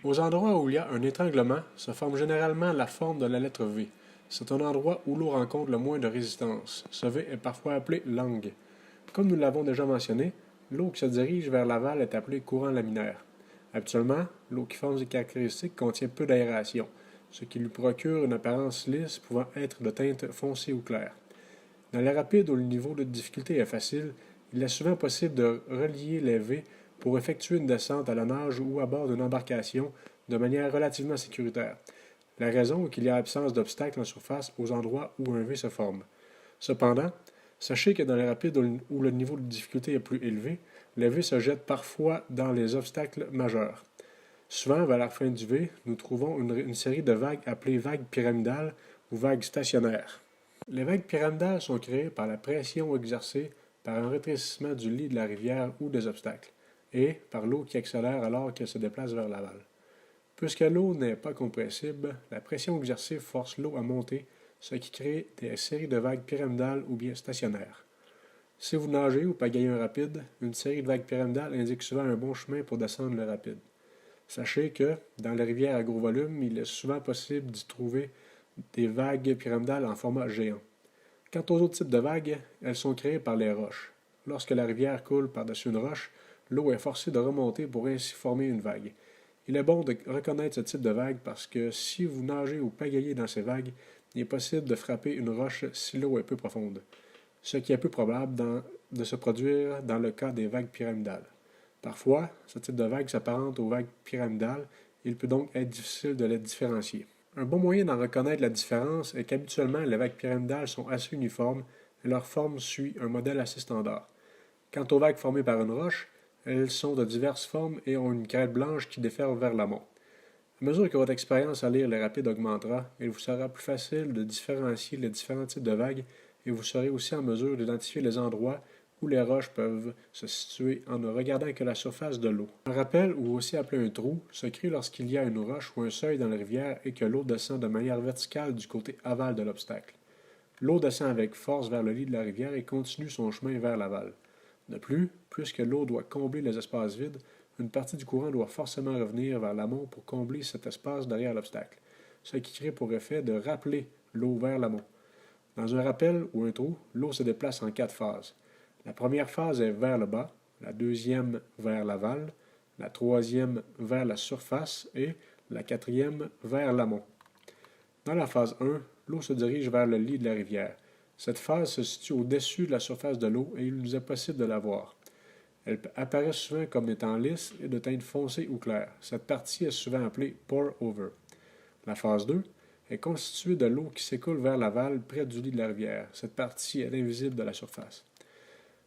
Aux endroits où il y a un étranglement, se forme généralement la forme de la lettre V. C'est un endroit où l'eau rencontre le moins de résistance. Ce V est parfois appelé langue. Comme nous l'avons déjà mentionné, l'eau qui se dirige vers l'aval est appelée courant laminaire. Habituellement, l'eau qui forme ces caractéristiques contient peu d'aération, ce qui lui procure une apparence lisse pouvant être de teinte foncée ou claire. Dans les rapides où le niveau de difficulté est facile, il est souvent possible de relier les V pour effectuer une descente à la nage ou à bord d'une embarcation de manière relativement sécuritaire. La raison est qu'il y a absence d'obstacles en surface aux endroits où un V se forme. Cependant, sachez que dans les rapides où le niveau de difficulté est plus élevé, les V se jettent parfois dans les obstacles majeurs. Souvent, vers la fin du V, nous trouvons une série de vagues appelées vagues pyramidales ou vagues stationnaires. Les vagues pyramidales sont créées par la pression exercée par un rétrécissement du lit de la rivière ou des obstacles, et par l'eau qui accélère alors qu'elle se déplace vers l'aval. Puisque l'eau n'est pas compressible, la pression exercée force l'eau à monter, ce qui crée des séries de vagues pyramidales ou bien stationnaires. Si vous nagez ou pagayez un rapide, une série de vagues pyramidales indique souvent un bon chemin pour descendre le rapide. Sachez que, dans les rivières à gros volume, il est souvent possible d'y trouver des vagues pyramidales en format géant. Quant aux autres types de vagues, elles sont créées par les roches. Lorsque la rivière coule par-dessus une roche, l'eau est forcée de remonter pour ainsi former une vague. Il est bon de reconnaître ce type de vague parce que si vous nagez ou pagayez dans ces vagues, il est possible de frapper une roche si l'eau est peu profonde, ce qui est peu probable de se produire dans le cas des vagues pyramidales. Parfois, ce type de vague s'apparente aux vagues pyramidales, et il peut donc être difficile de les différencier. Un bon moyen d'en reconnaître la différence est qu'habituellement les vagues pyramidales sont assez uniformes et leur forme suit un modèle assez standard. Quant aux vagues formées par une roche, elles sont de diverses formes et ont une crête blanche qui déferle vers l'amont. À mesure que votre expérience à lire les rapides augmentera, il vous sera plus facile de différencier les différents types de vagues et vous serez aussi en mesure d'identifier les endroits où les roches peuvent se situer en ne regardant que la surface de l'eau. Un rappel, ou aussi appelé un trou, se crée lorsqu'il y a une roche ou un seuil dans la rivière et que l'eau descend de manière verticale du côté aval de l'obstacle. L'eau descend avec force vers le lit de la rivière et continue son chemin vers l'aval. De plus, puisque l'eau doit combler les espaces vides, une partie du courant doit forcément revenir vers l'amont pour combler cet espace derrière l'obstacle, ce qui crée pour effet de rappeler l'eau vers l'amont. Dans un rappel ou un trou, l'eau se déplace en 4 phases. La première phase est vers le bas, la deuxième vers l'aval, la troisième vers la surface et la quatrième vers l'amont. Dans la phase 1, l'eau se dirige vers le lit de la rivière. Cette phase se situe au-dessus de la surface de l'eau et il nous est possible de la voir. Elle apparaît souvent comme étant lisse et de teinte foncée ou claire. Cette partie est souvent appelée pour-over. La phase 2 est constituée de l'eau qui s'écoule vers l'aval près du lit de la rivière. Cette partie est invisible de la surface.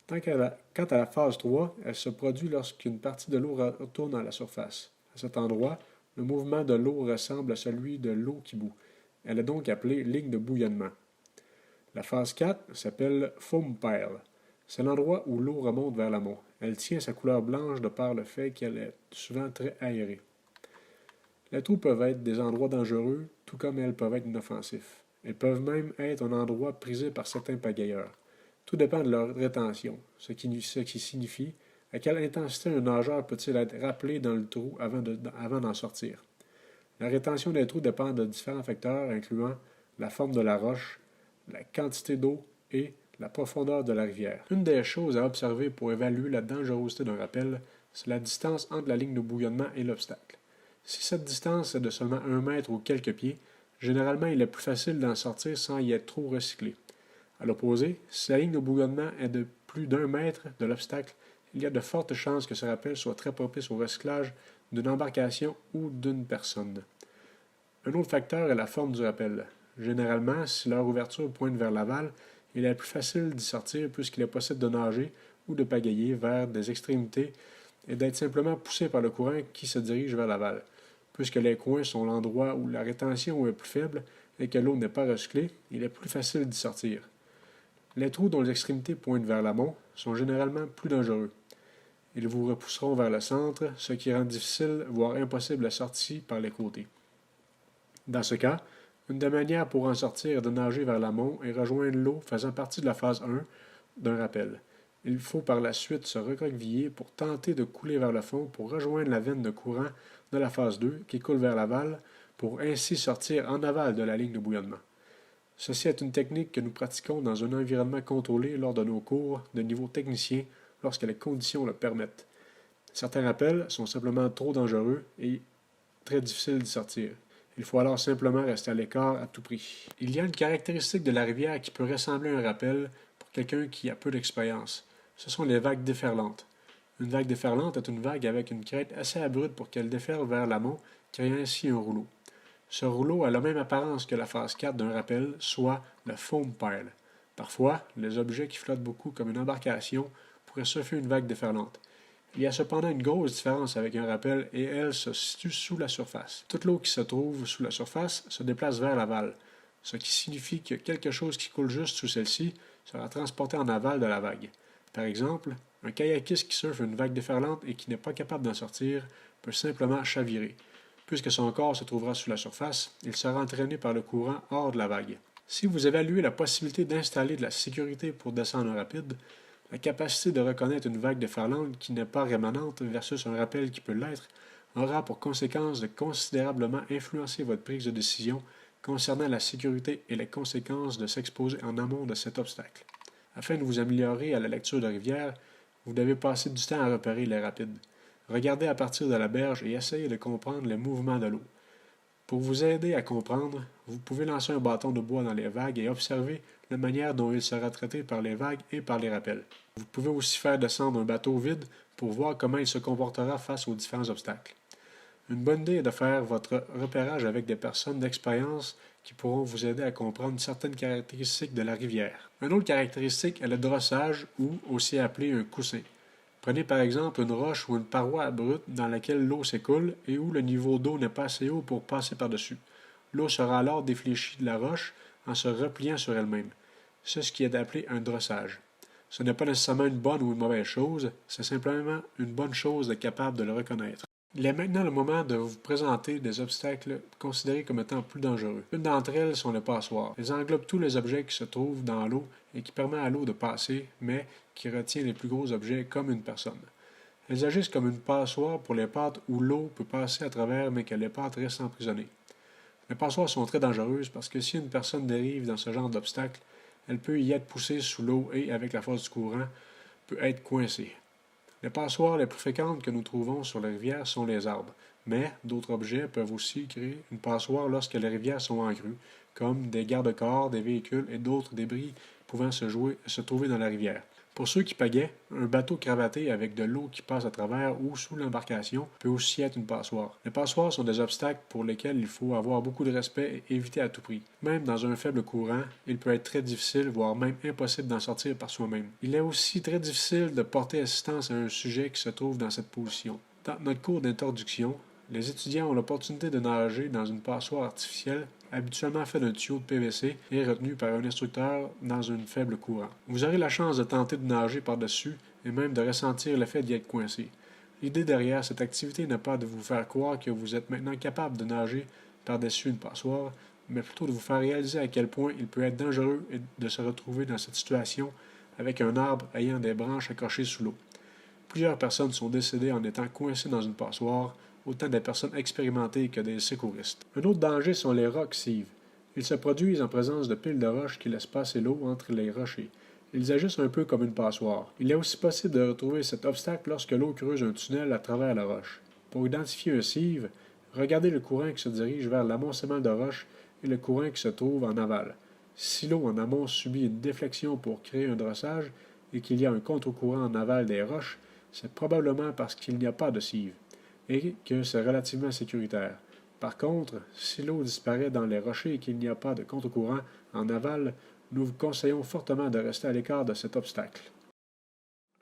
Quant à la phase 3, elle se produit lorsqu'une partie de l'eau retourne à la surface. À cet endroit, le mouvement de l'eau ressemble à celui de l'eau qui bout. Elle est donc appelée ligne de bouillonnement. La phase 4 s'appelle foam pile. C'est l'endroit où l'eau remonte vers l'amont. Elle tient sa couleur blanche de par le fait qu'elle est souvent très aérée. Les trous peuvent être des endroits dangereux, tout comme elles peuvent être inoffensifs. Elles peuvent même être un endroit prisé par certains pagayeurs. Tout dépend de leur rétention, ce qui signifie à quelle intensité un nageur peut-il être rappelé dans le trou avant d'en sortir. La rétention des trous dépend de différents facteurs, incluant la forme de la roche, la quantité d'eau et la profondeur de la rivière. Une des choses à observer pour évaluer la dangerosité d'un rappel, c'est la distance entre la ligne de bouillonnement et l'obstacle. Si cette distance est de seulement 1 mètre ou quelques pieds, généralement il est plus facile d'en sortir sans y être trop recyclé. À l'opposé, si la ligne de bouillonnement est de plus d'1 mètre de l'obstacle, il y a de fortes chances que ce rappel soit très propice au recyclage d'une embarcation ou d'une personne. Un autre facteur est la forme du rappel. Généralement, si leur ouverture pointe vers l'aval, il est plus facile d'y sortir puisqu'il est possible de nager ou de pagayer vers des extrémités et d'être simplement poussé par le courant qui se dirige vers l'aval. Puisque les coins sont l'endroit où la rétention est plus faible et que l'eau n'est pas recyclée, il est plus facile d'y sortir. Les trous dont les extrémités pointent vers l'amont sont généralement plus dangereux. Ils vous repousseront vers le centre, ce qui rend difficile, voire impossible la sortie par les côtés. Dans ce cas, une des manières pour en sortir est de nager vers l'amont et rejoindre l'eau faisant partie de la phase 1 d'un rappel. Il faut par la suite se recroqueviller pour tenter de couler vers le fond pour rejoindre la veine de courant de la phase 2 qui coule vers l'aval pour ainsi sortir en aval de la ligne de bouillonnement. Ceci est une technique que nous pratiquons dans un environnement contrôlé lors de nos cours de niveau technicien lorsque les conditions le permettent. Certains rappels sont simplement trop dangereux et très difficiles d'y sortir. Il faut alors simplement rester à l'écart à tout prix. Il y a une caractéristique de la rivière qui peut ressembler à un rappel pour quelqu'un qui a peu d'expérience. Ce sont les vagues déferlantes. Une vague déferlante est une vague avec une crête assez abrupte pour qu'elle déferle vers l'amont, créant ainsi un rouleau. Ce rouleau a la même apparence que la phase 4 d'un rappel, soit le foam pile. Parfois, les objets qui flottent beaucoup comme une embarcation pourraient surfer une vague déferlante. Il y a cependant une grosse différence avec un rappel et elle se situe sous la surface. Toute l'eau qui se trouve sous la surface se déplace vers l'aval, ce qui signifie que quelque chose qui coule juste sous celle-ci sera transporté en aval de la vague. Par exemple, un kayakiste qui surfe une vague déferlante et qui n'est pas capable d'en sortir peut simplement chavirer. Puisque son corps se trouvera sous la surface, il sera entraîné par le courant hors de la vague. Si vous évaluez la possibilité d'installer de la sécurité pour descendre rapide, la capacité de reconnaître une vague déferlante qui n'est pas rémanente versus un rappel qui peut l'être aura pour conséquence de considérablement influencer votre prise de décision concernant la sécurité et les conséquences de s'exposer en amont de cet obstacle. Afin de vous améliorer à la lecture de rivière, vous devez passer du temps à repérer les rapides. Regardez à partir de la berge et essayez de comprendre les mouvements de l'eau. Pour vous aider à comprendre, vous pouvez lancer un bâton de bois dans les vagues et observer la manière dont il sera traité par les vagues et par les rappels. Vous pouvez aussi faire descendre un bateau vide pour voir comment il se comportera face aux différents obstacles. Une bonne idée est de faire votre repérage avec des personnes d'expérience qui pourront vous aider à comprendre certaines caractéristiques de la rivière. Une autre caractéristique est le drossage, ou aussi appelé un coussin. Prenez par exemple une roche ou une paroi abrupte dans laquelle l'eau s'écoule et où le niveau d'eau n'est pas assez haut pour passer par-dessus. L'eau sera alors défléchie de la roche en se repliant sur elle-même. C'est ce qui est appelé un drossage. Ce n'est pas nécessairement une bonne ou une mauvaise chose, c'est simplement une bonne chose d'être capable de le reconnaître. Il est maintenant le moment de vous présenter des obstacles considérés comme étant plus dangereux. Une d'entre elles sont les passoires. Elles englobent tous les objets qui se trouvent dans l'eau et qui permettent à l'eau de passer, mais qui retient les plus gros objets comme une personne. Elles agissent comme une passoire pour les pâtes où l'eau peut passer à travers mais que les pâtes restent emprisonnées. Les passoires sont très dangereuses parce que si une personne dérive dans ce genre d'obstacle, elle peut y être poussée sous l'eau et, avec la force du courant, peut être coincée. Les passoires les plus fréquentes que nous trouvons sur les rivières sont les arbres, mais d'autres objets peuvent aussi créer une passoire lorsque les rivières sont en crue, comme des garde-corps, des véhicules et d'autres débris pouvant se trouver dans la rivière. Pour ceux qui pagaient, un bateau cravaté avec de l'eau qui passe à travers ou sous l'embarcation peut aussi être une passoire. Les passoires sont des obstacles pour lesquels il faut avoir beaucoup de respect et éviter à tout prix. Même dans un faible courant, il peut être très difficile, voire même impossible d'en sortir par soi-même. Il est aussi très difficile de porter assistance à un sujet qui se trouve dans cette position. Dans notre cours d'introduction, les étudiants ont l'opportunité de nager dans une passoire artificielle habituellement fait d'un tuyau de PVC et retenu par un instructeur dans un faible courant. Vous aurez la chance de tenter de nager par-dessus et même de ressentir l'effet d'y être coincé. L'idée derrière cette activité n'est pas de vous faire croire que vous êtes maintenant capable de nager par-dessus une passoire, mais plutôt de vous faire réaliser à quel point il peut être dangereux de se retrouver dans cette situation avec un arbre ayant des branches accrochées sous l'eau. Plusieurs personnes sont décédées en étant coincées dans une passoire, autant des personnes expérimentées que des secouristes. Un autre danger sont les rocs cives. Ils se produisent en présence de piles de roches qui laissent passer l'eau entre les rochers. Ils agissent un peu comme une passoire. Il est aussi possible de retrouver cet obstacle lorsque l'eau creuse un tunnel à travers la roche. Pour identifier un cive, regardez le courant qui se dirige vers l'amoncellement de roches et le courant qui se trouve en aval. Si l'eau en amont subit une déflexion pour créer un drossage et qu'il y a un contre-courant en aval des roches, c'est probablement parce qu'il n'y a pas de cive et que c'est relativement sécuritaire. Par contre, si l'eau disparaît dans les rochers et qu'il n'y a pas de contre-courant en aval, nous vous conseillons fortement de rester à l'écart de cet obstacle.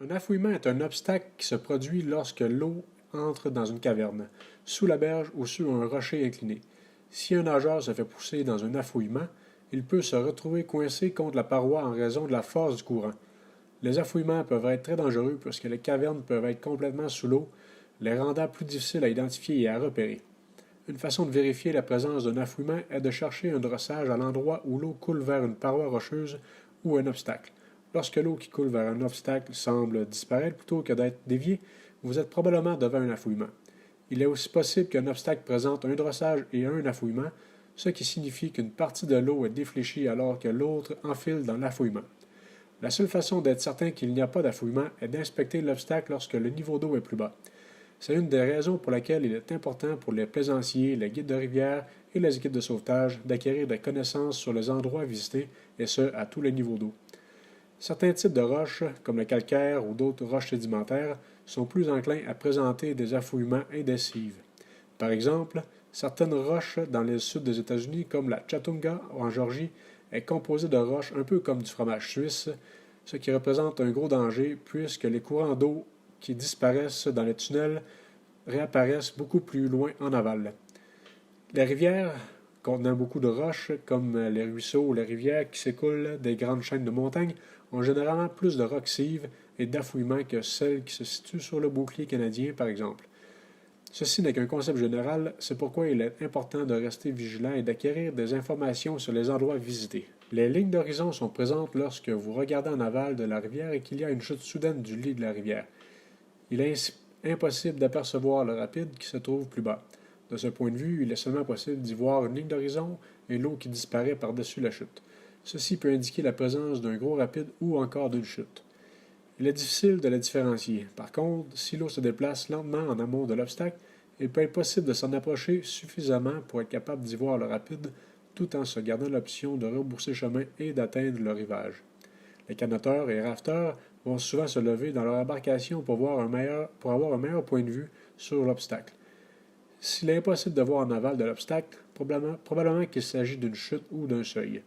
Un affouillement est un obstacle qui se produit lorsque l'eau entre dans une caverne, sous la berge ou sur un rocher incliné. Si un nageur se fait pousser dans un affouillement, il peut se retrouver coincé contre la paroi en raison de la force du courant. Les affouillements peuvent être très dangereux puisque les cavernes peuvent être complètement sous l'eau, les rendant plus difficiles à identifier et à repérer. Une façon de vérifier la présence d'un affouillement est de chercher un drossage à l'endroit où l'eau coule vers une paroi rocheuse ou un obstacle. Lorsque l'eau qui coule vers un obstacle semble disparaître plutôt que d'être déviée, vous êtes probablement devant un affouillement. Il est aussi possible qu'un obstacle présente un drossage et un affouillement, ce qui signifie qu'une partie de l'eau est défléchie alors que l'autre enfile dans l'affouillement. La seule façon d'être certain qu'il n'y a pas d'affouillement est d'inspecter l'obstacle lorsque le niveau d'eau est plus bas. C'est une des raisons pour laquelle il est important pour les plaisanciers, les guides de rivière et les équipes de sauvetage d'acquérir des connaissances sur les endroits visités, et ce, à tous les niveaux d'eau. Certains types de roches, comme le calcaire ou d'autres roches sédimentaires, sont plus enclins à présenter des affouillements indécives. Par exemple, certaines roches dans le sud des États-Unis, comme la Chattanooga en Géorgie, est composée de roches un peu comme du fromage suisse, ce qui représente un gros danger puisque les courants d'eau qui disparaissent dans les tunnels réapparaissent beaucoup plus loin en aval. Les rivières, contenant beaucoup de roches, comme les ruisseaux ou les rivières qui s'écoulent des grandes chaînes de montagnes, ont généralement plus de rocs-cives et d'affouillements que celles qui se situent sur le bouclier canadien, par exemple. Ceci n'est qu'un concept général, c'est pourquoi il est important de rester vigilant et d'acquérir des informations sur les endroits visités. Les lignes d'horizon sont présentes lorsque vous regardez en aval de la rivière et qu'il y a une chute soudaine du lit de la rivière. Il est ainsi impossible d'apercevoir le rapide qui se trouve plus bas. De ce point de vue, il est seulement possible d'y voir une ligne d'horizon et l'eau qui disparaît par-dessus la chute. Ceci peut indiquer la présence d'un gros rapide ou encore d'une chute. Il est difficile de la différencier. Par contre, si l'eau se déplace lentement en amont de l'obstacle, il peut être possible de s'en approcher suffisamment pour être capable d'y voir le rapide, tout en se gardant l'option de rebourser chemin et d'atteindre le rivage. Les canoteurs et rafteurs vont souvent se lever dans leur embarcation pour avoir un meilleur point de vue sur l'obstacle. S'il est impossible de voir en aval de l'obstacle, probablement qu'il s'agit d'une chute ou d'un seuil.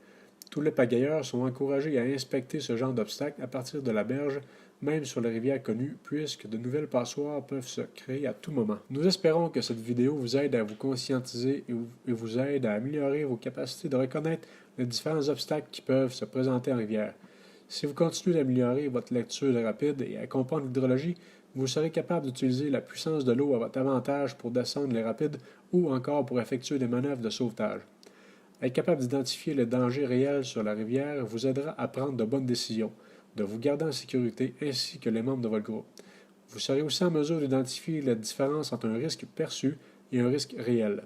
Tous les pagayeurs sont encouragés à inspecter ce genre d'obstacle à partir de la berge, même sur les rivières connues, puisque de nouvelles passoires peuvent se créer à tout moment. Nous espérons que cette vidéo vous aide à vous conscientiser et vous aide à améliorer vos capacités de reconnaître les différents obstacles qui peuvent se présenter en rivière. Si vous continuez d'améliorer votre lecture rapide et à comprendre l'hydrologie, vous serez capable d'utiliser la puissance de l'eau à votre avantage pour descendre les rapides ou encore pour effectuer des manœuvres de sauvetage. Être capable d'identifier les dangers réels sur la rivière vous aidera à prendre de bonnes décisions, de vous garder en sécurité ainsi que les membres de votre groupe. Vous serez aussi en mesure d'identifier la différence entre un risque perçu et un risque réel.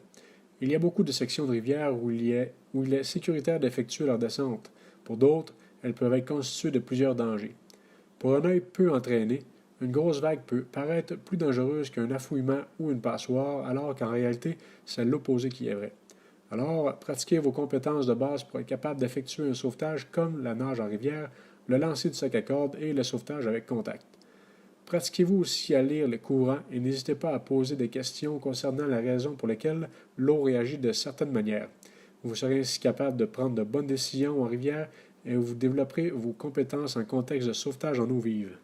Il y a beaucoup de sections de rivière où il est sécuritaire d'effectuer leur descente. Pour d'autres, elles peuvent être constituées de plusieurs dangers. Pour un œil peu entraîné, une grosse vague peut paraître plus dangereuse qu'un affouillement ou une passoire, alors qu'en réalité, c'est l'opposé qui est vrai. Alors, pratiquez vos compétences de base pour être capable d'effectuer un sauvetage comme la nage en rivière, le lancer du sac à corde et le sauvetage avec contact. Pratiquez-vous aussi à lire les courants et n'hésitez pas à poser des questions concernant la raison pour laquelle l'eau réagit de certaines manières. Vous serez ainsi capable de prendre de bonnes décisions en rivière et vous développerez vos compétences en contexte de sauvetage en eau vive.